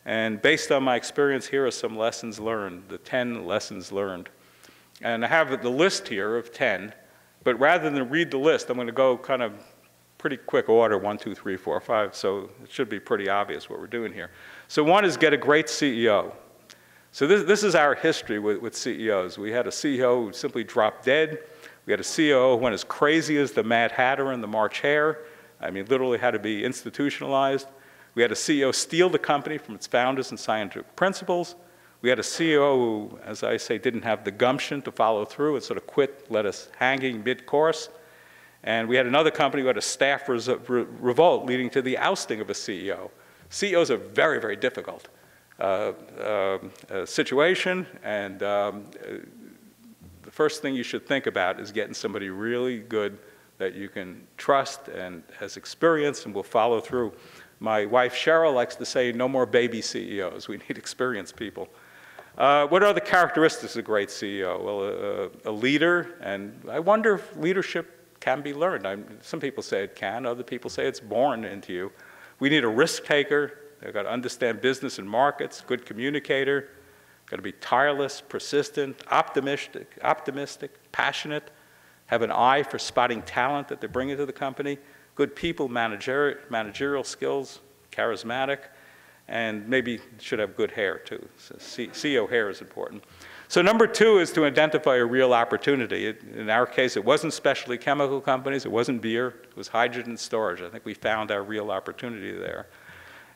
And based on my experience, here are some lessons learned, the 10 lessons learned. And I have the list here of 10, but rather than read the list, I'm going to go kind of pretty quick order, 1, 2, 3, 4, 5, so it should be pretty obvious what we're doing here. So one is get a great CEO. So this is our history with CEOs. We had a CEO who simply dropped dead. We had a CEO who went as crazy as the Mad Hatter and the March Hare. I mean, literally had to be institutionalized. We had a CEO steal the company from its founders and scientific principles. We had a CEO who, as I say, didn't have the gumption to follow through and sort of quit, let us hanging mid-course. And we had another company who had a staff revolt leading to the ousting of a CEO. CEOs are very, very difficult situation, and the first thing you should think about is getting somebody really good that you can trust and has experience and will follow through. My wife Cheryl likes to say, no more baby CEOs. We need experienced people. What are the characteristics of a great CEO? Well, a leader, and I wonder if leadership can be learned. Some people say it can, other people say it's born into you. We need a risk taker. They've got to understand business and markets, good communicator, got to be tireless, persistent, optimistic, passionate, have an eye for spotting talent that they're bringing to the company, good people managerial skills, charismatic, and maybe should have good hair too. So CEO hair is important. So number 2 is to identify a real opportunity. In our case, it wasn't specialty chemical companies, it wasn't beer, it was hydrogen storage. I think we found our real opportunity there.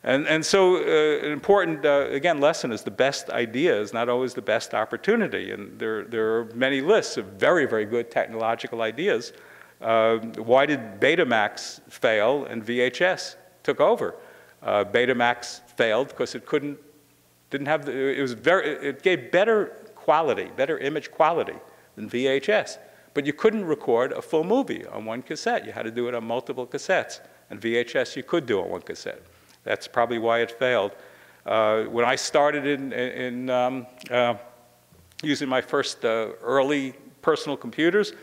And so an important, again, lesson is the best idea is not always the best opportunity. And there are many lists of very, very good technological ideas. Why did Betamax fail and VHS took over? Betamax failed because it gave better quality, better image quality than VHS. But you couldn't record a full movie on one cassette. You had to do it on multiple cassettes. And VHS you could do on one cassette. That's probably why it failed. When I started in using my first early personal computers,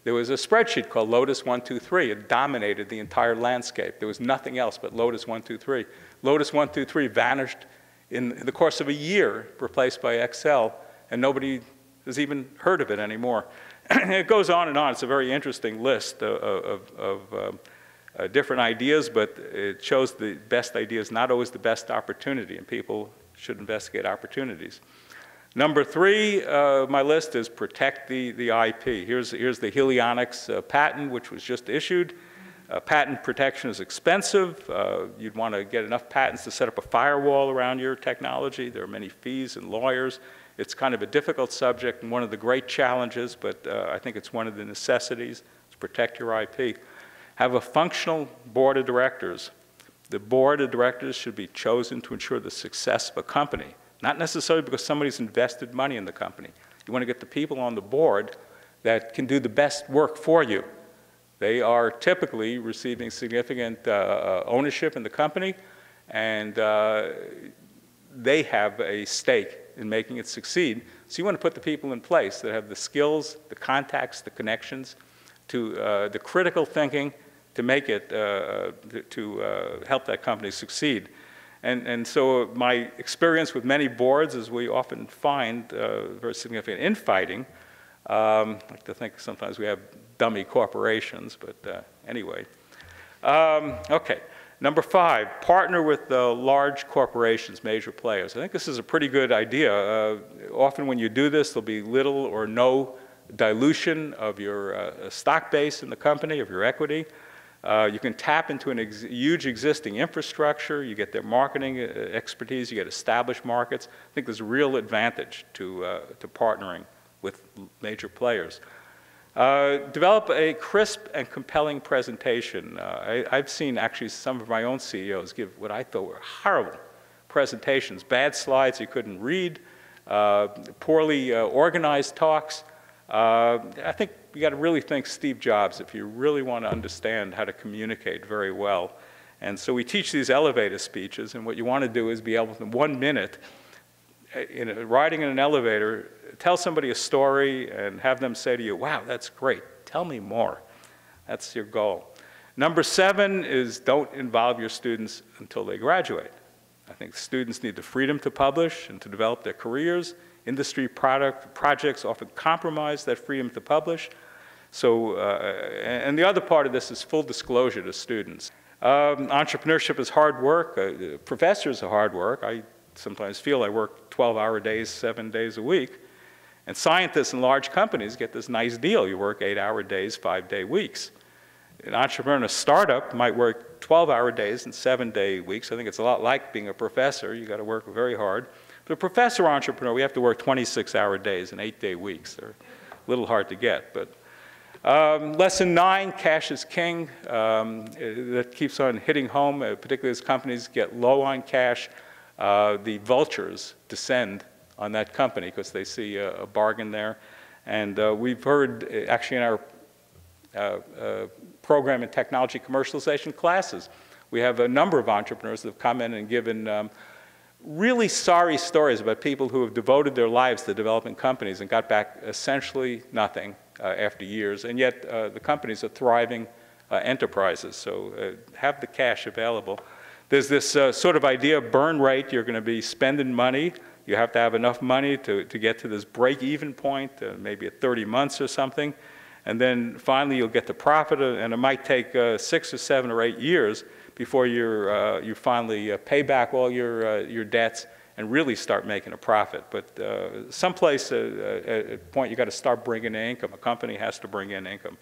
there was a spreadsheet called Lotus 123. It dominated the entire landscape. There was nothing else but Lotus 123. Lotus 123 vanished in the course of a year, replaced by Excel, and nobody has even heard of it anymore. It goes on and on. It's a very interesting list of different ideas, but it shows the best ideas, not always the best opportunity, and people should investigate opportunities. Number 3, my list is protect the IP. Here's the Helionics patent, which was just issued. Patent protection is expensive. You'd want to get enough patents to set up a firewall around your technology. There are many fees and lawyers. It's kind of a difficult subject and one of the great challenges, but I think it's one of the necessities to protect your IP. Have a functional board of directors. The board of directors should be chosen to ensure the success of a company, not necessarily because somebody's invested money in the company. You want to get the people on the board that can do the best work for you. They are typically receiving significant ownership in the company, and they have a stake in making it succeed. So you want to put the people in place that have the skills, the contacts, the connections, to the critical thinking to make it, to help that company succeed. And so my experience with many boards, as we often find very significant infighting, I like to think sometimes we have dummy corporations, but anyway. Okay, number 5, partner with large corporations, major players. I think this is a pretty good idea. Often when you do this, there'll be little or no dilution of your stock base in the company, of your equity. You can tap into a huge existing infrastructure. You get their marketing expertise. You get established markets. I think there's a real advantage to partnering with major players. Develop a crisp and compelling presentation. I've seen actually some of my own CEOs give what I thought were horrible presentations, bad slides you couldn't read, poorly organized talks. I think you got to really think Steve Jobs if you really want to understand how to communicate very well. And so we teach these elevator speeches, and what you want to do is be able to, in 1 minute, riding in an elevator, tell somebody a story and have them say to you, wow, that's great, tell me more. That's your goal. Number 7 is don't involve your students until they graduate. I think students need the freedom to publish and to develop their careers. Industry projects often compromise that freedom to publish. So, and the other part of this is full disclosure to students. Entrepreneurship is hard work. Professors are hard work. I sometimes feel I work 12-hour days, 7 days a week. And scientists in large companies get this nice deal. You work 8-hour days, 5-day weeks. An entrepreneur in a startup might work 12-hour days and 7-day weeks. I think it's a lot like being a professor. You got to work very hard. But a professor entrepreneur, we have to work 26-hour days and 8-day weeks. They're a little hard to get. But lesson 9, cash is king. That keeps on hitting home, particularly as companies get low on cash. The vultures descend on that company because they see a bargain there. And we've heard, actually in our program in technology commercialization classes, we have a number of entrepreneurs that have come in and given really sorry stories about people who have devoted their lives to developing companies and got back essentially nothing after years. And yet the companies are thriving enterprises, so have the cash available. There's this sort of idea of burn rate. You're going to be spending money. You have to have enough money to get to this break-even point, maybe at 30 months or something. And then finally you'll get the profit, and it might take 6 or 7 or 8 years before you finally pay back all your debts and really start making a profit. But someplace at a point you got to start bringing in income. A company has to bring in income.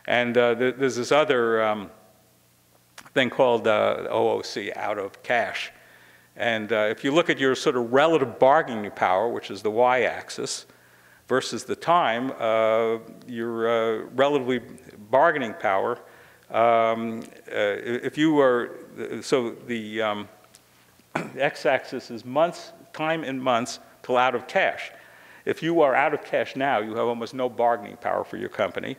And there's this other thing called OOC, out of cash. And if you look at your sort of relative bargaining power, which is the y-axis, versus the time, your relatively bargaining power, if you were, so the x-axis is months, time in months till out of cash. If you are out of cash now, you have almost no bargaining power for your company.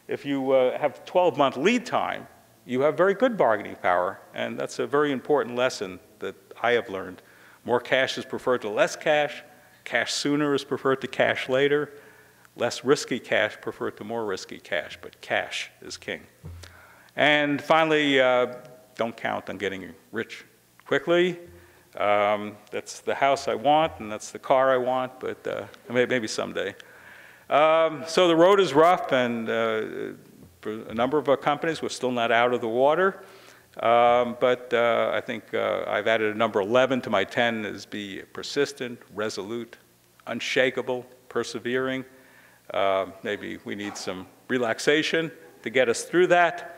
If you have 12-month lead time, you have very good bargaining power, and that's a very important lesson that I have learned. More cash is preferred to less cash. Cash sooner is preferred to cash later. Less risky cash preferred to more risky cash, but cash is king. And finally, don't count on getting rich quickly. That's the house I want, and that's the car I want, but maybe someday. So the road is rough, and for a number of our companies, we're still not out of the water. But I think I've added a number 11 to my 10 is be persistent, resolute, unshakable, persevering. Maybe we need some relaxation to get us through that.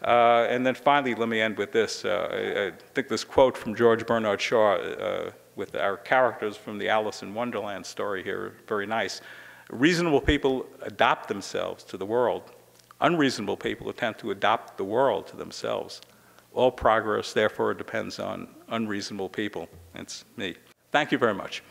And then finally, let me end with this. I think this quote from George Bernard Shaw with our characters from the Alice in Wonderland story here, very nice. Reasonable people adopt themselves to the world. Unreasonable people attempt to adopt the world to themselves. All progress, therefore, depends on unreasonable people. It's me. Thank you very much.